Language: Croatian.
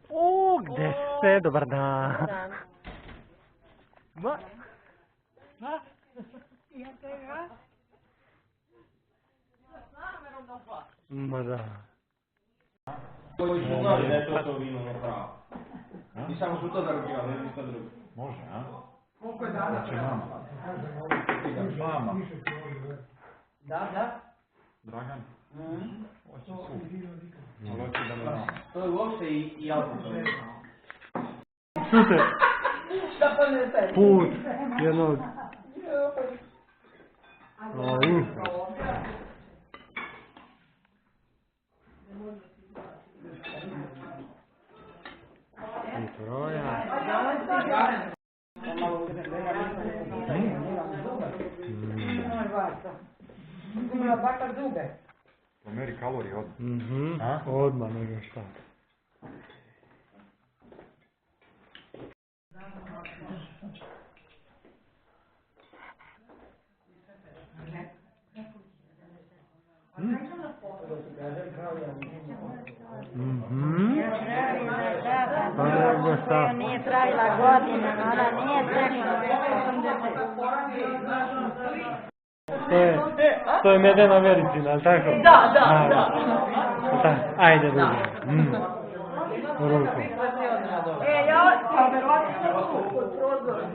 O, gde ste? Dobar dan. Ma. Ma da. Koji smo znali da je to vino na pravo. I samo su to zarobljivali, ne ništa drugo. Može, a? Koliko je dana? Znači mama. Mama. Da. Dragan? Hoće super. To je uopšte i alkohol. Čute. Put jednog... I troja. Baka zube. Pomeri kalorije odmah. Odmah nego šta. Nije pravila godina, ona nije trebala. To je medena medicina, ali tako? Da. Ajde, drugo. Ruku. Ja, verovatno, kod prozora.